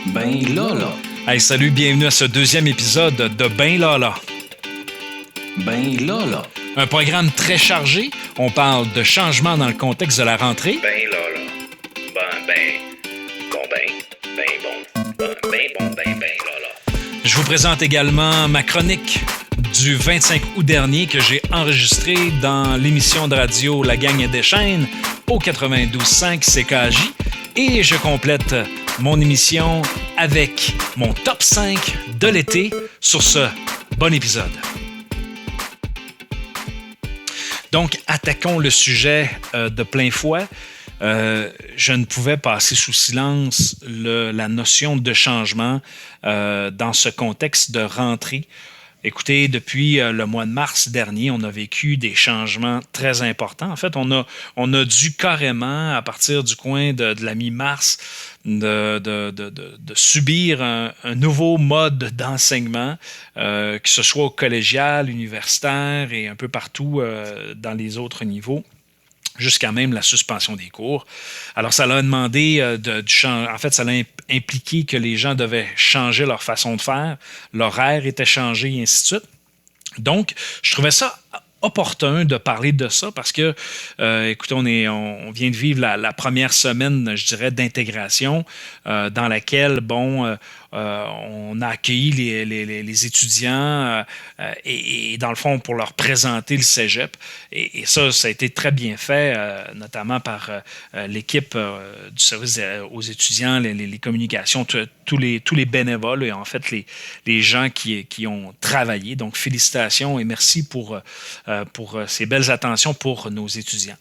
Ben Lala. Hey, salut, bienvenue à ce deuxième épisode de Ben Lala. Ben Lala. Un programme très chargé. On parle de changements dans le contexte de la rentrée. Ben Lala. Ben Lala. Je vous présente également ma chronique du 25 août dernier que j'ai enregistrée dans l'émission de radio La Gang des Chaînes au 92.5 CKJ. Et je complète mon émission avec mon top 5 de l'été. Sur ce, bon épisode. Donc, attaquons le sujet de plein fouet. Je ne pouvais passer sous silence la notion de changement dans ce contexte de rentrée. Écoutez, depuis le mois de mars dernier, on a vécu des changements très importants. En fait, on a dû carrément, à partir du coin de la mi-mars, de subir un nouveau mode d'enseignement, que ce soit au collégial, universitaire et un peu partout dans les autres niveaux, jusqu'à même la suspension des cours. Alors, ça l'a demandé en fait, ça l'a impliqué que les gens devaient changer leur façon de faire, l'horaire était changé et ainsi de suite. Donc, je trouvais ça opportun de parler de ça parce que, écoutez, on vient de vivre la première semaine, je dirais, d'intégration dans laquelle, on a accueilli les étudiants et dans le fond, pour leur présenter le cégep. Et ça a été très bien fait, notamment par l'équipe du service aux étudiants, les communications, tous les bénévoles et en fait les gens qui ont travaillé. Donc, félicitations et merci pour ces belles attentions pour nos étudiants.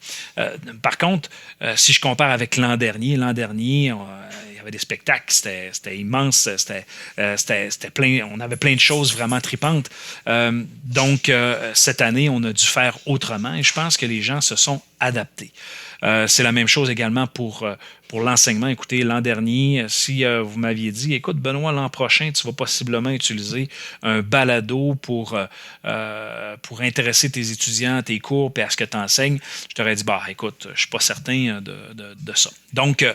Par contre, si je compare avec l'an dernier, il y avait des spectacles, c'était immense, c'était plein, on avait plein de choses vraiment tripantes. Donc, cette année, on a dû faire autrement et je pense que les gens se sont adaptés. C'est la même chose également pour l'enseignement. Écoutez, l'an dernier, si vous m'aviez dit, écoute, Benoît, l'an prochain, tu vas possiblement utiliser un balado pour intéresser tes étudiants à tes cours et à ce que tu enseignes, je t'aurais dit, écoute, je ne suis pas certain de ça. Donc,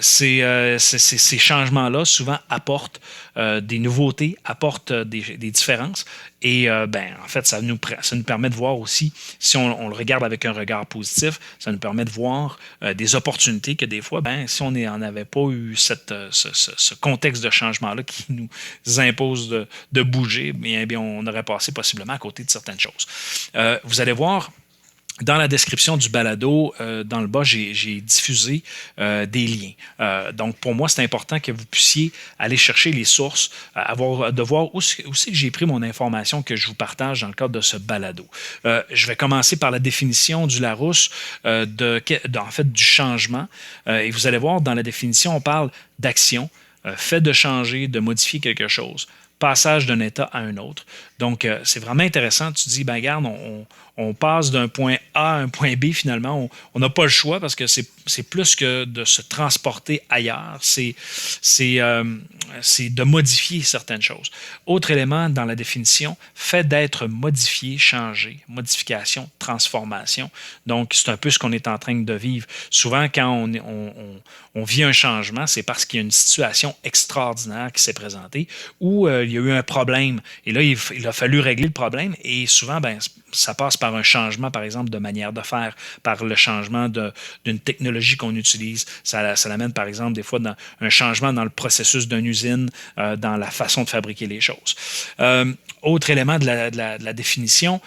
ces changements-là, souvent, apportent des nouveautés, apportent des différences. Et en fait, ça nous permet de voir aussi, si on le regarde avec un regard positif, ça nous permet de voir des opportunités que des fois, si on n'en avait pas eu ce contexte de changement-là qui nous impose de bouger, bien, on aurait passé possiblement à côté de certaines choses. Vous allez voir, dans la description du balado, dans le bas, j'ai diffusé des liens. Donc, pour moi, c'est important que vous puissiez aller chercher les sources, de voir où c'est que j'ai pris mon information que je vous partage dans le cadre de ce balado. Je vais commencer par la définition du Larousse en fait, du changement. Et vous allez voir, dans la définition, on parle d'action, fait de changer, de modifier quelque chose, passage d'un état à un autre. Donc, c'est vraiment intéressant. Tu dis, regarde, on passe d'un point A à un point B, finalement. On n'a pas le choix parce que c'est plus que de se transporter ailleurs. C'est de modifier certaines choses. Autre élément dans la définition, fait d'être modifié, changé, modification, transformation. Donc, c'est un peu ce qu'on est en train de vivre. Souvent, quand on vit un changement, c'est parce qu'il y a une situation extraordinaire qui s'est présentée ou il y a eu un problème. Et là, il a fallu régler le problème et souvent, ça passe par un changement, par exemple, de manière de faire, par le changement d'une technologie qu'on utilise. Ça l'amène, par exemple, des fois, dans un changement dans le processus d'une usine, dans la façon de fabriquer les choses. Autre élément de la définition,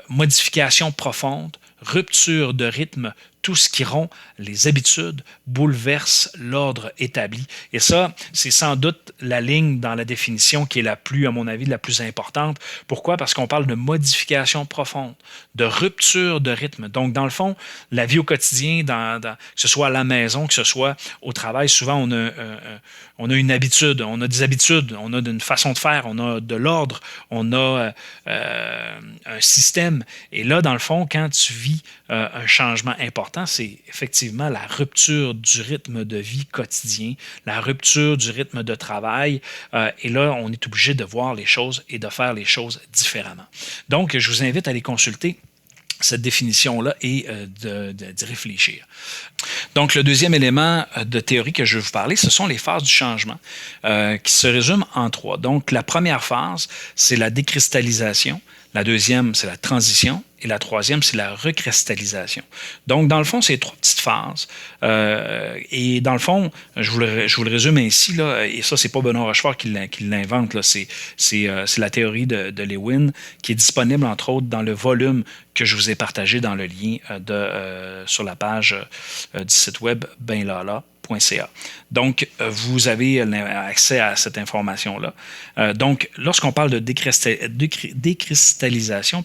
modification profonde, rupture de rythme, tout ce qui rompt les habitudes, bouleverse l'ordre établi. Et ça, c'est sans doute la ligne dans la définition qui est la plus, à mon avis, la plus importante. Pourquoi? Parce qu'on parle de modification profonde, de rupture de rythme. Donc, dans le fond, la vie au quotidien, que ce soit à la maison, que ce soit au travail, souvent, on a une habitude, on a des habitudes, on a une façon de faire, on a de l'ordre, on a un système. Et là, dans le fond, quand tu vis un changement important, c'est effectivement la rupture du rythme de vie quotidien, la rupture du rythme de travail. Et là, on est obligé de voir les choses et de faire les choses différemment. Donc, je vous invite à aller consulter cette définition-là et d'y réfléchir. Donc, le deuxième élément de théorie que je vais vous parler, ce sont les phases du changement, qui se résument en 3. Donc, la première phase, c'est la décristallisation. La deuxième, c'est la transition. Et la troisième, c'est la recristallisation. Donc, dans le fond, c'est 3 petites phases. Et dans le fond, je vous le résume ainsi, là, et ça, c'est pas Benoît Rochefort qui l'invente, là, c'est la théorie de Lewin qui est disponible, entre autres, dans le volume que je vous ai partagé dans le lien sur la page du site web benlala.ca. Donc, vous avez accès à cette information-là. Donc, lorsqu'on parle de décristallisation,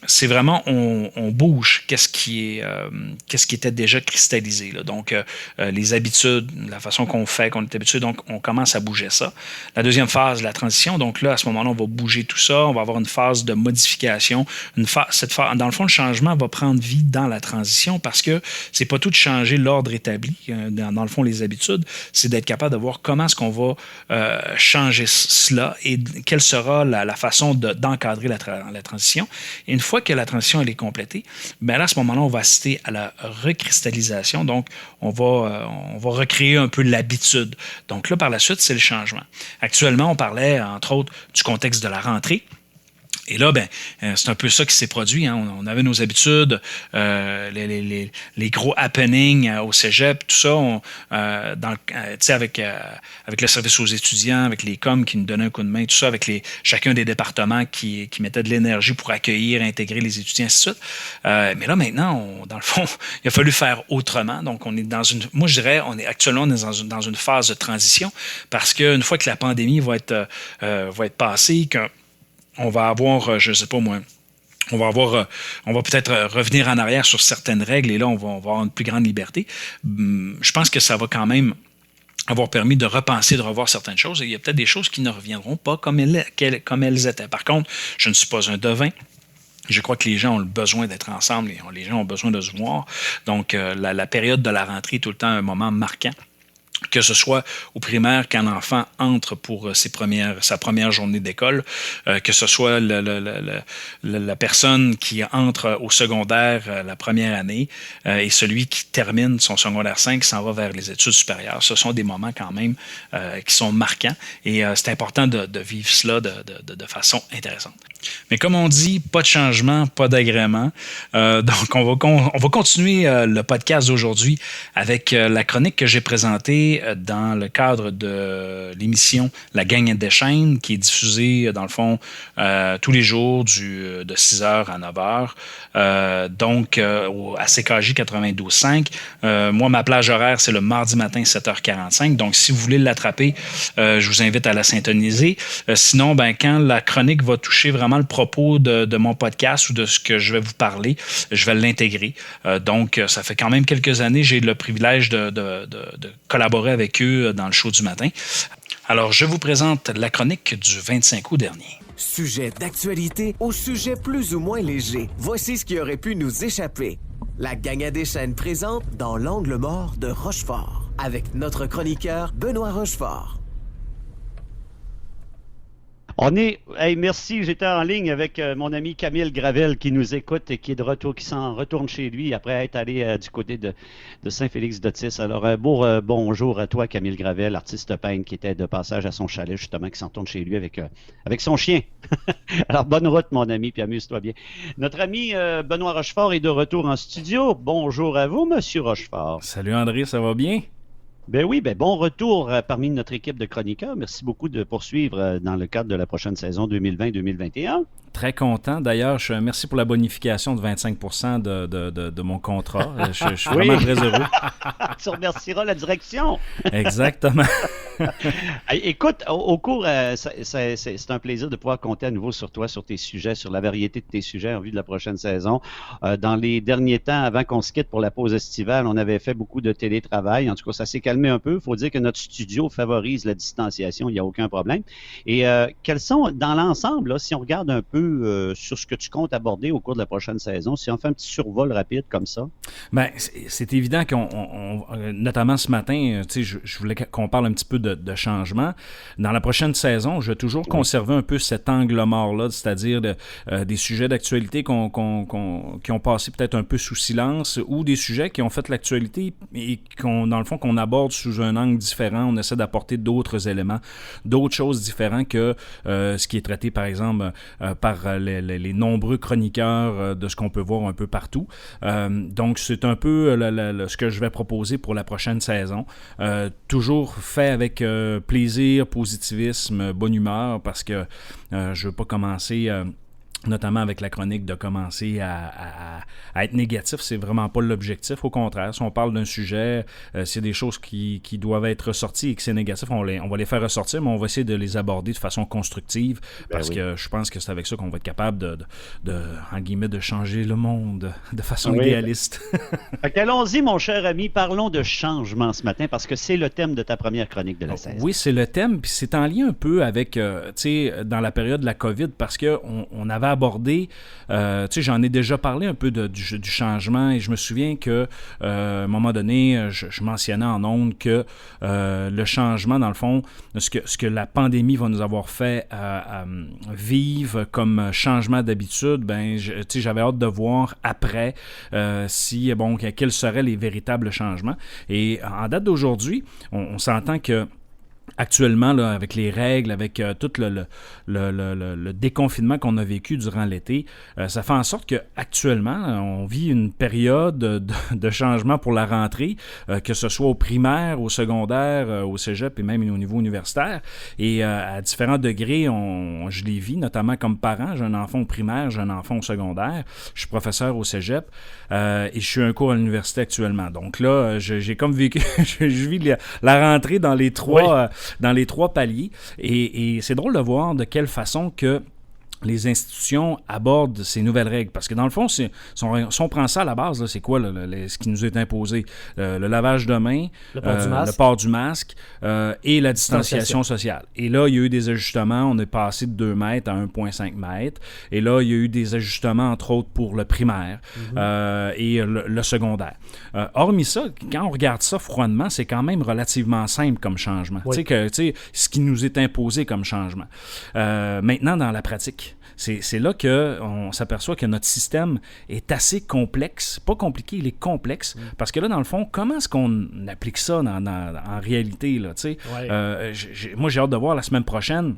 c'est vraiment on bouge qu'est-ce qui était déjà cristallisé, là. Donc, les habitudes, la façon qu'on est habitué, donc on commence à bouger ça. La deuxième phase, la transition, donc là, à ce moment-là, on va bouger tout ça, on va avoir une phase de modification. Dans le fond, le changement va prendre vie dans la transition parce que c'est pas tout de changer l'ordre établi, dans le fond, les habitudes, c'est d'être capable de voir comment est-ce qu'on va changer cela et quelle sera la façon d'encadrer la transition. Et une fois que la transition elle est complétée, bien là, à ce moment-là, on va assister à la recristallisation. Donc, on va recréer un peu l'habitude. Donc là, par la suite, c'est le changement. Actuellement, on parlait, entre autres, du contexte de la rentrée. Et là, c'est un peu ça qui s'est produit. Hein. On avait nos habitudes, les gros happenings au cégep, tout ça, avec le service aux étudiants, avec les coms qui nous donnaient un coup de main, tout ça, avec chacun des départements qui mettaient de l'énergie pour accueillir, intégrer les étudiants, ainsi de suite. Mais là, maintenant, dans le fond, il a fallu faire autrement. Donc, on est moi, je dirais, actuellement, on est dans une phase de transition parce qu'une fois que la pandémie va être passée, on va avoir, je ne sais pas moi, on va peut-être revenir en arrière sur certaines règles et là, on va avoir une plus grande liberté. Je pense que ça va quand même avoir permis de repenser, de revoir certaines choses. Et il y a peut-être des choses qui ne reviendront pas comme elles étaient. Par contre, je ne suis pas un devin. Je crois que les gens ont le besoin d'être ensemble et les gens ont besoin de se voir. Donc, la période de la rentrée est tout le temps un moment marquant. Que ce soit au primaire, quand l'enfant entre pour sa première journée d'école, que ce soit la personne qui entre au secondaire la première année et celui qui termine son secondaire 5 qui s'en va vers les études supérieures. Ce sont des moments quand même qui sont marquants et c'est important de vivre cela de façon intéressante. Mais comme on dit, pas de changement, pas d'agrément. Donc, on va continuer le podcast d'aujourd'hui avec la chronique que j'ai présentée dans le cadre de l'émission La Gang des chaînes qui est diffusée, dans le fond, tous les jours de 6h à 9h. Donc, à CKJ 92.5. Moi, ma plage horaire, c'est le mardi matin, 7h45. Donc, si vous voulez l'attraper, je vous invite à la syntoniser. Sinon, quand la chronique va toucher vraiment le propos de mon podcast ou de ce que je vais vous parler, je vais l'intégrer. Donc, ça fait quand même quelques années, j'ai le privilège de collaborer avec eux dans le show du matin. Alors, je vous présente la chronique du 25 août dernier. Sujet d'actualité au sujet plus ou moins léger. Voici ce qui aurait pu nous échapper. La Gang à des chaînes présente dans l'angle mort de Rochefort avec notre chroniqueur Benoît Rochefort. Merci, j'étais en ligne avec mon ami Camille Gravel qui nous écoute et qui est de retour, qui s'en retourne chez lui après être allé du côté de Saint-Félix-d'Otis. Alors, bonjour à toi, Camille Gravel, artiste peintre qui était de passage à son chalet, justement, qui s'en retourne chez lui avec son chien. Alors, bonne route, mon ami, puis amuse-toi bien. Notre ami Benoît Rochefort est de retour en studio. Bonjour à vous, Monsieur Rochefort. Salut André, ça va bien? Ben oui, bon retour parmi notre équipe de chroniqueurs. Merci beaucoup de poursuivre dans le cadre de la prochaine saison 2020-2021. Très content. D'ailleurs, merci pour la bonification de 25% de mon contrat. Je suis vraiment très heureux. Tu remercieras la direction. Exactement. Écoute, au cours, c'est un plaisir de pouvoir compter à nouveau sur toi, sur tes sujets, sur la variété de tes sujets en vue de la prochaine saison. Dans les derniers temps, avant qu'on se quitte pour la pause estivale, on avait fait beaucoup de télétravail. En tout cas, ça s'est calmé un peu. Il faut dire que notre studio favorise la distanciation. Il n'y a aucun problème. Et quels sont, dans l'ensemble, là, si on regarde un peu sur ce que tu comptes aborder au cours de la prochaine saison, si on fait un petit survol rapide comme ça? Bien, c'est évident notamment ce matin, je voulais qu'on parle un petit peu de changement. Dans la prochaine saison, je vais toujours conserver un peu cet angle mort-là, c'est-à-dire des sujets d'actualité qui ont passé peut-être un peu sous silence ou des sujets qui ont fait l'actualité et dans le fond, qu'on aborde sous un angle différent. On essaie d'apporter d'autres éléments, d'autres choses différentes que ce qui est traité, par exemple, par les nombreux chroniqueurs de ce qu'on peut voir un peu partout. Donc, c'est un peu ce que je vais proposer pour la prochaine saison. Toujours fait avec plaisir, positivisme, bonne humeur, parce que je veux pas commencer... notamment avec la chronique, de commencer à être négatif. C'est vraiment pas l'objectif. Au contraire, si on parle d'un sujet, s'il y a des choses qui doivent être ressorties et que c'est négatif, on va les faire ressortir, mais on va essayer de les aborder de façon constructive, parce que je pense que c'est avec ça qu'on va être capable en guillemets, de changer le monde de façon idéaliste. Fait qu'allons-y, mon cher ami, parlons de changement ce matin, parce que c'est le thème de ta première chronique de la saison. Oui, c'est le thème, puis c'est en lien un peu avec, tu sais, dans la période de la COVID, parce qu'on avait abordé, tu sais, j'en ai déjà parlé un peu du changement, et je me souviens que à un moment donné, je mentionnais en ondes que le changement, dans le fond, ce que la pandémie va nous avoir fait vivre comme changement d'habitude, ben, tu sais, j'avais hâte de voir après quels seraient les véritables changements. Et en date d'aujourd'hui, on s'entend que actuellement, là, avec les règles, avec tout le déconfinement qu'on a vécu durant l'été, ça fait en sorte qu'actuellement, on vit une période de changement pour la rentrée, que ce soit au primaire, au secondaire, au cégep et même au niveau universitaire. Et à différents degrés, je les vis, notamment comme parent. J'ai un enfant au primaire, j'ai un enfant au secondaire. Je suis professeur au cégep et je suis un cours à l'université actuellement. Donc là, j'ai comme vécu, je vis la rentrée dans les trois... dans les trois paliers. Et c'est drôle de voir de quelle façon que les institutions abordent ces nouvelles règles. Parce que dans le fond, si on prend ça à la base, là, c'est quoi ce qui nous est imposé? Le lavage de mains, le port du masque et la distanciation sociale. Et là, il y a eu des ajustements. On est passé de 2 mètres à 1,5 mètres. Et là, il y a eu des ajustements, entre autres, pour le primaire et le secondaire. Hormis ça, quand on regarde ça froidement, c'est quand même relativement simple comme changement. Oui. Tu sais, ce qui nous est imposé comme changement. Maintenant, dans la pratique, c'est là qu'on s'aperçoit que notre système est assez complexe. Pas compliqué, il est complexe. Parce que là, dans le fond, comment est-ce qu'on applique ça en réalité? Là, moi, j'ai hâte de voir la semaine prochaine.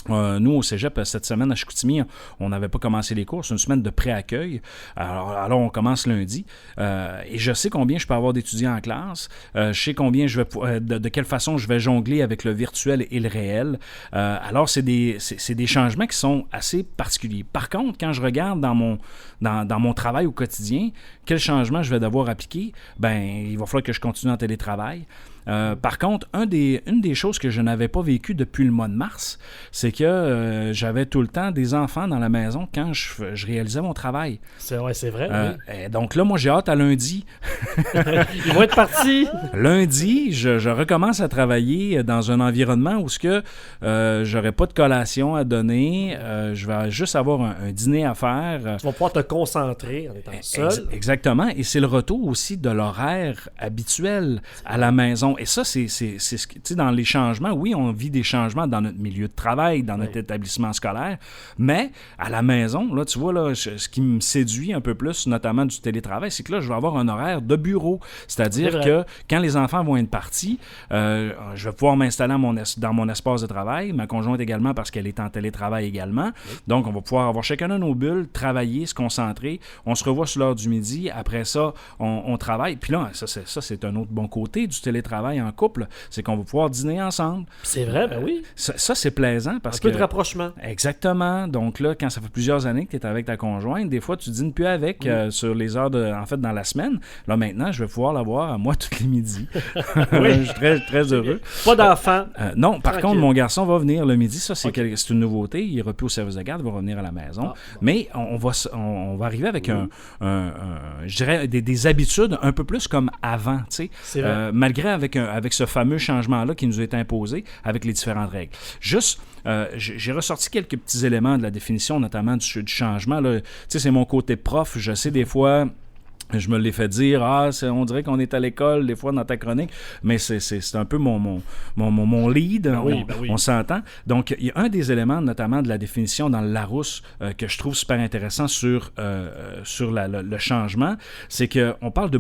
Nous, au cégep, cette semaine à Chicoutimi, on n'avait pas commencé les cours. C'est une semaine de pré-accueil. Alors on commence lundi. Et je sais combien je peux avoir d'étudiants en classe. Je sais combien je vais de quelle façon je vais jongler avec le virtuel et le réel. Alors, c'est des changements qui sont assez particuliers. Par contre, quand je regarde dans mon travail au quotidien, quel changement je vais devoir appliquer, ben il va falloir que je continue en télétravail. Par contre, une des choses que je n'avais pas vécues depuis le mois de mars, c'est que j'avais tout le temps des enfants dans la maison quand je réalisais mon travail. C'est vrai. Oui. Donc là, moi, j'ai hâte à lundi. Ils vont être partis. Lundi, je recommence à travailler dans un environnement où j'aurai pas de collation à donner. Je vais juste avoir un dîner à faire. Tu vas pouvoir te concentrer en étant seul. Exactement. Et c'est le retour aussi de l'horaire habituel à la maison. Et ça, c'est ce que, tu sais, dans les changements, oui, on vit des changements dans notre milieu de travail, dans notre établissement scolaire, mais à la maison, là, tu vois, là, ce qui me séduit un peu plus, notamment du télétravail, c'est que là, je vais avoir un horaire de bureau. C'est-à-dire que quand les enfants vont être partis, je vais pouvoir m'installer dans mon espace de travail, ma conjointe également, parce qu'elle est en télétravail également. Oui. Donc, on va pouvoir avoir chacun de nos bulles, travailler, se concentrer. On se revoit sur l'heure du midi. Après ça, on travaille. Puis là, ça, c'est un autre bon côté du télétravail en couple, c'est qu'on va pouvoir dîner ensemble. C'est vrai, ben oui. Ça, c'est plaisant parce que... Un peu de rapprochement. Exactement. Donc là, quand ça fait plusieurs années que tu es avec ta conjointe, des fois, tu dînes plus avec sur les heures dans la semaine. Là, maintenant, je vais pouvoir l'avoir à moi tous les midis. Je suis très, très heureux. Pas d'enfant. Non, par contre, mon garçon va venir le midi. Ça, c'est une nouveauté. Il ira plus au service de garde, il va revenir à la maison. Mais on va arriver avec je dirais, des habitudes un peu plus comme avant, tu sais. Malgré avec ce fameux changement-là qui nous est imposé avec les différentes règles. Juste, j'ai ressorti quelques petits éléments de la définition, notamment du changement. Tu sais, c'est mon côté prof. Je sais des fois... Je me l'ai fait dire, on dirait qu'on est à l'école des fois dans ta chronique, mais c'est un peu mon lead, Ben oui. on s'entend. Donc, il y a un des éléments, notamment de la définition dans le Larousse, que je trouve super intéressant sur le changement, c'est qu'on parle de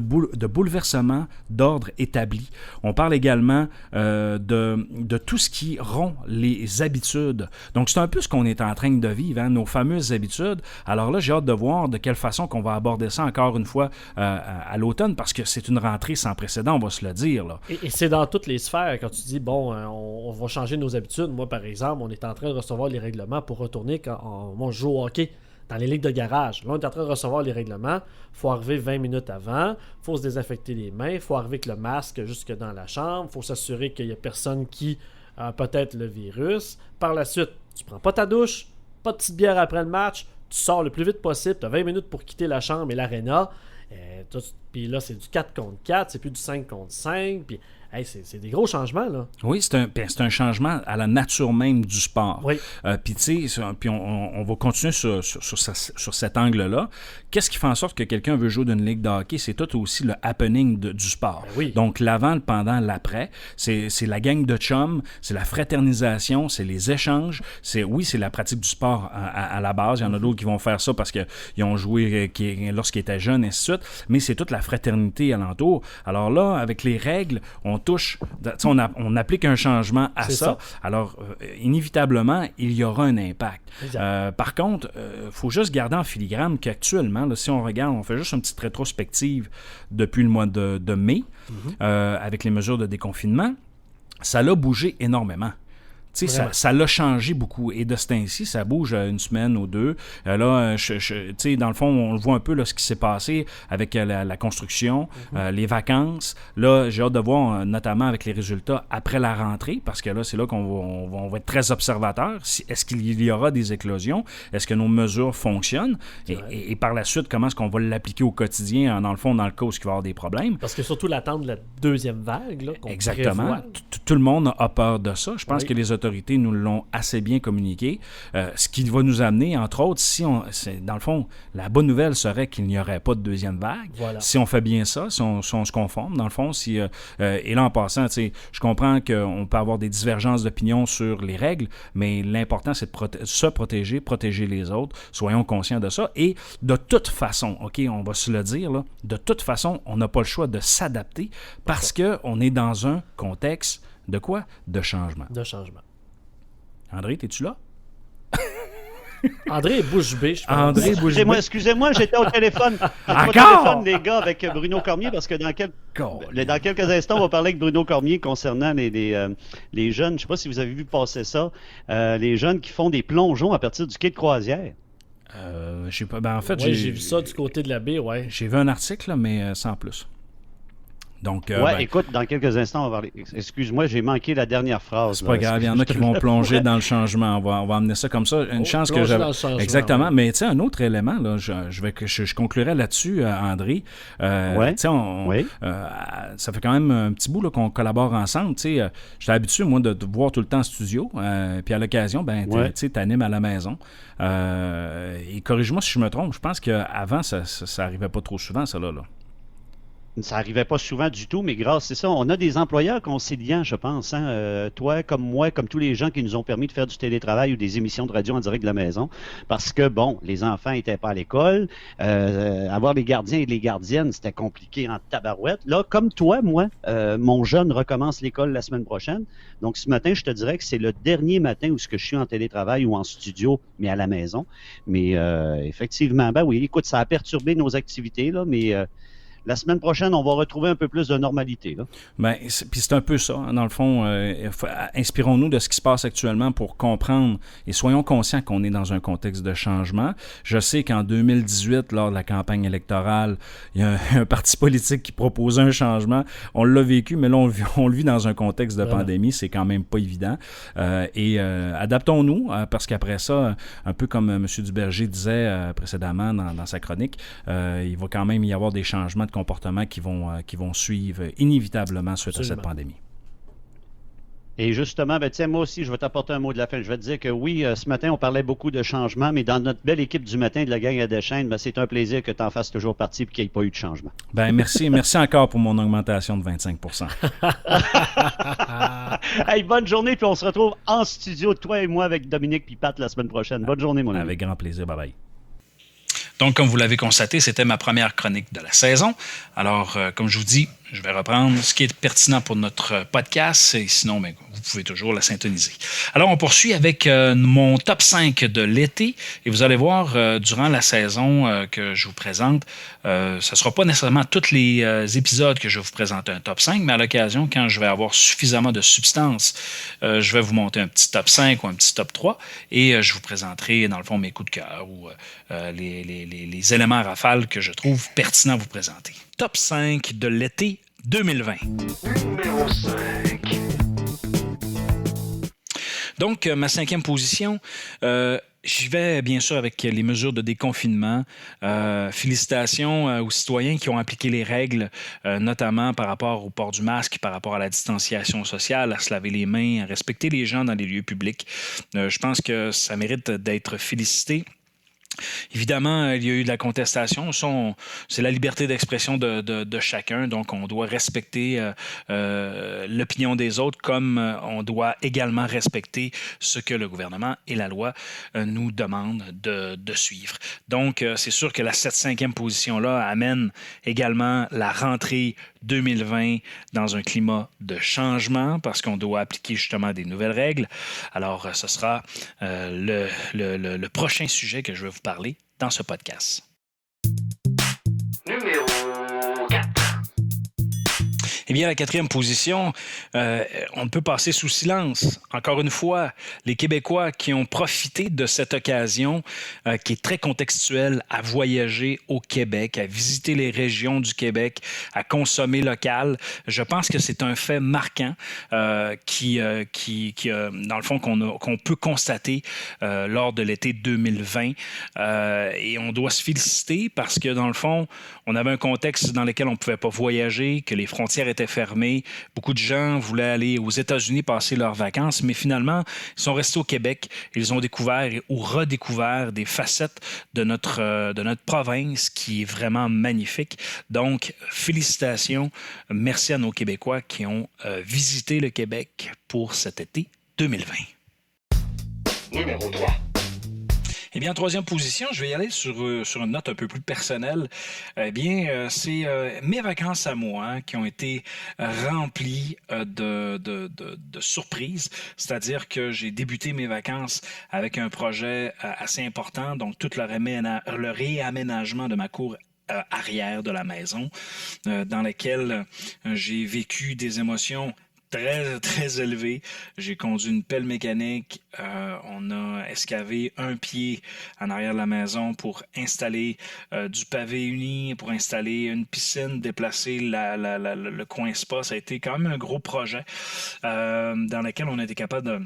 bouleversement d'ordre établi. On parle également de tout ce qui rompt les habitudes. Donc, c'est un peu ce qu'on est en train de vivre, hein, nos fameuses habitudes. Alors là, j'ai hâte de voir de quelle façon qu'on va aborder ça encore une fois à l'automne, parce que c'est une rentrée sans précédent, on va se le dire. Là. Et c'est dans toutes les sphères. Quand tu dis, on va changer nos habitudes. Moi, par exemple, on est en train de recevoir les règlements pour retourner quand on joue au hockey dans les ligues de garage. Là, on est en train de recevoir les règlements. Il faut arriver 20 minutes avant. Il faut se désinfecter les mains. Il faut arriver avec le masque jusque dans la chambre. Il faut s'assurer qu'il n'y a personne qui a peut-être le virus. Par la suite, tu prends pas ta douche, pas de petite bière après le match. Tu sors le plus vite possible. Tu as 20 minutes pour quitter la chambre et l'aréna. Puis là, c'est du 4 contre 4, c'est plus du 5 contre 5. Puis, c'est des gros changements, là. Oui, c'est un changement à la nature même du sport. Oui. Puis, tu sais, on va continuer sur cet angle-là. Qu'est-ce qui fait en sorte que quelqu'un veut jouer d'une ligue de hockey? C'est tout aussi le happening du sport. Ben oui. Donc, l'avant, le pendant, l'après. C'est la gang de chums, c'est la fraternisation, c'est les échanges. C'est la pratique du sport à la base. Il y en a d'autres qui vont faire ça parce qu'ils ont joué lorsqu'ils étaient jeunes, et ainsi de suite. Mais c'est toute la fraternité alentour. Alors là, avec les règles, on touche, on applique un changement à ça. Alors, inévitablement, il y aura un impact. Par contre, il faut juste garder en filigrane qu'actuellement, là, si on regarde, on fait juste une petite rétrospective depuis le mois de mai, avec les mesures de déconfinement, ça l'a bougé énormément. Ça l'a changé beaucoup. Et de ce temps-ci, ça bouge une semaine ou deux. Là, dans le fond, on le voit un peu là, ce qui s'est passé avec la construction, les vacances. Là, j'ai hâte de voir, notamment avec les résultats après la rentrée, parce que là, c'est là qu'on va être très observateur. Est-ce qu'il y aura des éclosions? Est-ce que nos mesures fonctionnent? Et par la suite, comment est-ce qu'on va l'appliquer au quotidien, dans le fond, dans le cas où il va y avoir des problèmes? Parce que surtout l'attente de la deuxième vague, là, qu'on Exactement. Tout le monde a peur de ça. Je pense que les autorités nous l'ont assez bien communiqué. Ce qui va nous amener, entre autres, dans le fond, la bonne nouvelle serait qu'il n'y aurait pas de deuxième vague. Voilà. Si on fait bien ça, si on se conforme, dans le fond, et là, en passant, je comprends qu'on peut avoir des divergences d'opinion sur les règles, mais l'important, c'est de se protéger, protéger les autres. Soyons conscients de ça. Et de toute façon, OK, on va se le dire, là, de toute façon, on n'a pas le choix de s'adapter parce qu'on est dans un contexte de quoi? De changement. De changement. André, es-tu là? André est bouche bée, je pense. André bouche bée. Excusez-moi, j'étais au téléphone. Encore? Au téléphone, les gars, avec Bruno Cormier, parce que dans quelques instants, on va parler avec Bruno Cormier concernant les jeunes. Je ne sais pas si vous avez vu passer ça. Les jeunes qui font des plongeons à partir du quai de croisière. Je sais pas. Ben, en fait, j'ai vu ça du côté de la baie, ouais. J'ai vu un article, là, mais sans plus. Donc, écoute, dans quelques instants, on va parler. Excuse-moi, j'ai manqué la dernière phrase. C'est pas grave, il y en a qui vont plonger dans le changement. On va amener ça comme ça. Une chance que j'avais. Exactement. Ouais. Mais tu sais, un autre élément, là, je conclurai là-dessus, André. Ça fait quand même un petit bout là, qu'on collabore ensemble. J'étais habitué, moi, de te voir tout le temps en studio. Puis à l'occasion, tu animes à la maison. Et corrige-moi si je me trompe, je pense qu'avant, ça n'arrivait pas trop souvent, ça là. Ça n'arrivait pas souvent du tout, mais c'est ça. On a des employeurs conciliants, je pense. Hein? Toi, comme moi, comme tous les gens qui nous ont permis de faire du télétravail ou des émissions de radio en direct de la maison. Parce que, les enfants n'étaient pas à l'école. Avoir les gardiens et les gardiennes, c'était compliqué en tabarouette. Là, comme toi, moi, mon jeune recommence l'école la semaine prochaine. Donc, ce matin, je te dirais que c'est le dernier matin où je suis en télétravail ou en studio, mais à la maison. Mais effectivement, oui, écoute, ça a perturbé nos activités, là, mais... la semaine prochaine, on va retrouver un peu plus de normalité. Puis c'est un peu ça. Hein, dans le fond, inspirons-nous de ce qui se passe actuellement pour comprendre et soyons conscients qu'on est dans un contexte de changement. Je sais qu'en 2018, lors de la campagne électorale, il y a un parti politique qui proposait un changement. On l'a vécu, mais là, on le vit dans un contexte de pandémie. C'est quand même pas évident. Adaptons-nous, parce qu'après ça, un peu comme M. Duberger disait précédemment dans sa chronique, il va quand même y avoir des changements de comportements qui vont suivre inévitablement suite à cette pandémie. Et justement, ben, tiens, moi aussi, je vais t'apporter un mot de la fin. Je vais te dire que oui, ce matin, on parlait beaucoup de changements, mais dans notre belle équipe du matin de la gang à Deschênes, ben, c'est un plaisir que tu en fasses toujours partie et qu'il n'y ait pas eu de changement. Ben merci encore pour mon augmentation de 25%. Hey, bonne journée, puis on se retrouve en studio, toi et moi, avec Dominique puis Pat la semaine prochaine. Bonne journée, mon ami. Avec grand plaisir. Bye bye. Donc, comme vous l'avez constaté, c'était ma première chronique de la saison. Alors, comme je vous dis, je vais reprendre ce qui est pertinent pour notre podcast et sinon, ben, vous pouvez toujours la syntoniser. Alors, on poursuit avec mon top 5 de l'été et vous allez voir, durant la saison que je vous présente, ce ne sera pas nécessairement tous les épisodes que je vais vous présenter un top 5, mais à l'occasion, quand je vais avoir suffisamment de substance, je vais vous monter un petit top 5 ou un petit top 3 et je vous présenterai, dans le fond, mes coups de cœur ou les éléments rafales que je trouve pertinents à vous présenter. Top 5 de l'été 2020. Numéro 5. Donc, ma 5e position, j'y vais bien sûr avec les mesures de déconfinement. Félicitations aux citoyens qui ont appliqué les règles, notamment par rapport au port du masque, par rapport à la distanciation sociale, à se laver les mains, à respecter les gens dans les lieux publics. Je pense que ça mérite d'être félicité. Évidemment, il y a eu de la contestation. C'est la liberté d'expression de chacun, donc on doit respecter l'opinion des autres comme on doit également respecter ce que le gouvernement et la loi nous demandent de suivre. Donc, c'est sûr que cette 5e position-là amène également la rentrée 2020 dans un climat de changement parce qu'on doit appliquer justement des nouvelles règles. Alors, ce sera le prochain sujet que je vais vous parler dans ce podcast. Numéro 4. Eh bien, la 4e position, on ne peut passer sous silence. Encore une fois, les Québécois qui ont profité de cette occasion qui est très contextuelle à voyager au Québec, à visiter les régions du Québec, à consommer local. Je pense que c'est un fait marquant qui dans le fond, qu'on peut constater lors de l'été 2020. Et on doit se féliciter parce que, dans le fond, on avait un contexte dans lequel on ne pouvait pas voyager, que les frontières étaient fermées. Beaucoup de gens voulaient aller aux États-Unis passer leurs vacances, mais finalement, ils sont restés au Québec. Ils ont découvert ou redécouvert des facettes de notre province qui est vraiment magnifique. Donc, félicitations. Merci à nos Québécois qui ont visité le Québec pour cet été 2020. Numéro 3. Eh bien, en 3e position, je vais y aller sur une note un peu plus personnelle. C'est mes vacances à moi qui ont été remplies de surprises. C'est-à-dire que j'ai débuté mes vacances avec un projet assez important, donc tout le réaménagement de ma cour arrière de la maison, dans laquelle j'ai vécu des émotions très, très élevé. J'ai conduit une pelle mécanique. On a escavé un pied en arrière de la maison pour installer du pavé uni, pour installer une piscine, déplacer le coin spa. Ça a été quand même un gros projet dans lequel on a été capable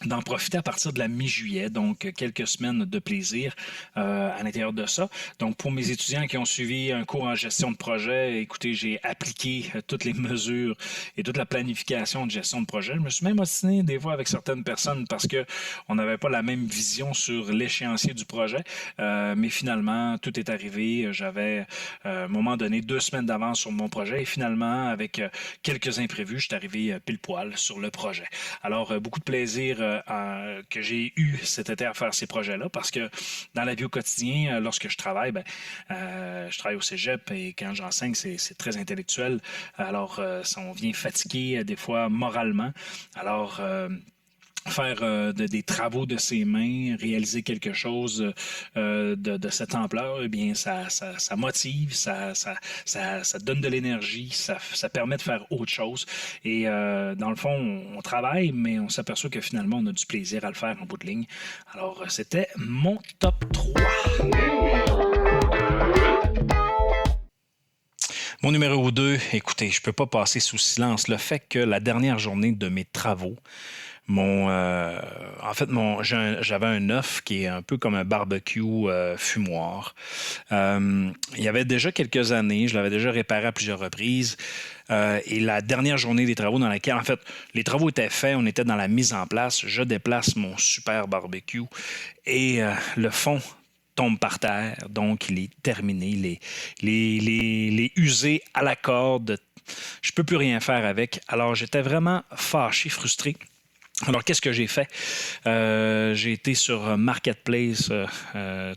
d'en profiter à partir de la mi-juillet, donc quelques semaines de plaisir à l'intérieur de ça. Donc, pour mes étudiants qui ont suivi un cours en gestion de projet, écoutez, j'ai appliqué toutes les mesures et toute la planification de gestion de projet. Je me suis même ostiné des fois avec certaines personnes parce que on n'avait pas la même vision sur l'échéancier du projet, mais finalement, tout est arrivé. J'avais, à un moment donné, 2 semaines d'avance sur mon projet et finalement, avec quelques imprévus, je suis arrivé pile poil sur le projet. Alors, beaucoup de plaisir que j'ai eu cet été à faire ces projets-là parce que dans la vie au quotidien, lorsque je travaille, je travaille au cégep et quand j'enseigne, c'est très intellectuel. Alors, on vient fatigué des fois moralement. Alors, faire des travaux de ses mains, réaliser quelque chose de cette ampleur, eh bien, ça motive, ça donne de l'énergie, ça permet de faire autre chose. Et dans le fond, on travaille, mais on s'aperçoit que finalement, on a du plaisir à le faire en bout de ligne. Alors, c'était mon top 3. Mon numéro 2, écoutez, je ne peux pas passer sous silence le fait que la dernière journée de mes travaux, j'avais un œuf qui est un peu comme un barbecue fumoir. Il y avait déjà quelques années, je l'avais déjà réparé à plusieurs reprises. Et la dernière journée des travaux dans laquelle, en fait, les travaux étaient faits, on était dans la mise en place. Je déplace mon super barbecue et le fond tombe par terre. Donc, il est terminé. Les usés à la corde. Je peux plus rien faire avec. Alors, j'étais vraiment fâché, frustré. Alors, qu'est-ce que j'ai fait? J'ai été sur Marketplace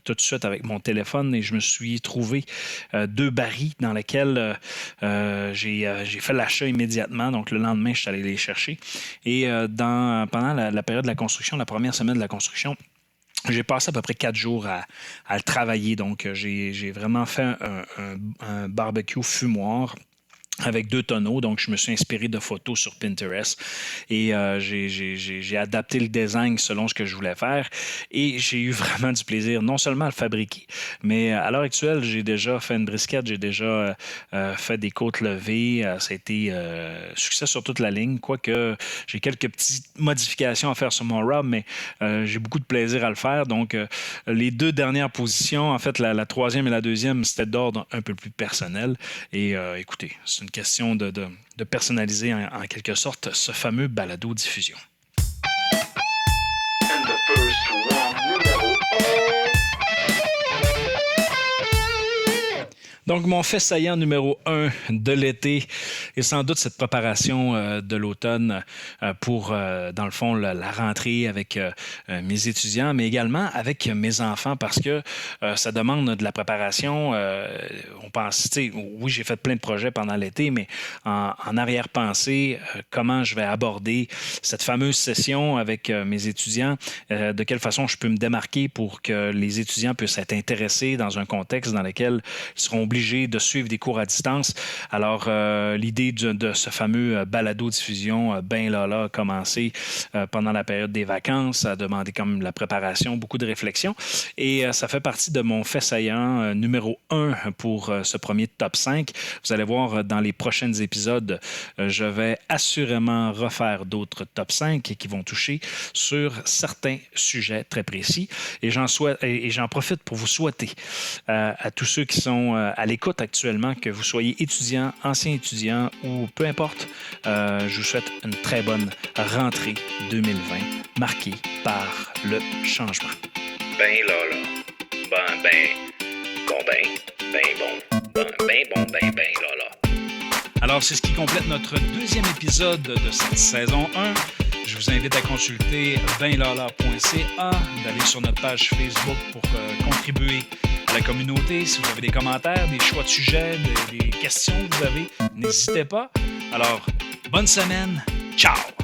tout de suite avec mon téléphone et je me suis trouvé 2 barils dans lesquels j'ai fait l'achat immédiatement. Donc, le lendemain, je suis allé les chercher. Et pendant la période de la construction, la première semaine de la construction, j'ai passé à peu près 4 jours à le travailler. Donc, j'ai vraiment fait un barbecue fumoir avec 2 tonneaux. Donc, je me suis inspiré de photos sur Pinterest et j'ai adapté le design selon ce que je voulais faire et j'ai eu vraiment du plaisir, non seulement à le fabriquer, mais à l'heure actuelle, j'ai déjà fait une brisquette, j'ai déjà fait des côtes levées. Ça a été succès sur toute la ligne, quoique j'ai quelques petites modifications à faire sur mon rub, mais j'ai beaucoup de plaisir à le faire. Donc, les 2 dernières positions, en fait, la troisième et la deuxième, c'était d'ordre un peu plus personnel. Et écoutez, c'est une question de personnaliser en quelque sorte ce fameux balado-diffusion. And the first one, numéro 1. Donc, mon fait saillant numéro 1 de l'été est sans doute cette préparation de l'automne pour, dans le fond, la rentrée avec mes étudiants, mais également avec mes enfants parce que ça demande de la préparation. On pense, tu sais, oui, j'ai fait plein de projets pendant l'été, mais en arrière-pensée, comment je vais aborder cette fameuse session avec mes étudiants, de quelle façon je peux me démarquer pour que les étudiants puissent être intéressés dans un contexte dans lequel ils seront obligés de suivre des cours à distance. Alors, l'idée de ce fameux balado-diffusion, ben là, a commencé pendant la période des vacances. Ça a demandé comme la préparation, beaucoup de réflexion. Et ça fait partie de mon fait saillant numéro 1 pour ce premier top 5. Vous allez voir dans les prochains épisodes, je vais assurément refaire d'autres top 5 qui vont toucher sur certains sujets très précis. Et j'en profite pour vous souhaiter à tous ceux qui sont à l'écoute actuellement, que vous soyez étudiant, ancien étudiant ou peu importe, je vous souhaite une très bonne rentrée 2020 marquée par le changement. Ben là. Ben là. Alors, c'est ce qui complète notre 2e épisode de cette saison 1. Je vous invite à consulter benlala.ca, d'aller sur notre page Facebook pour contribuer à la communauté. Si vous avez des commentaires, des choix de sujets, des questions que vous avez, n'hésitez pas. Alors, bonne semaine. Ciao!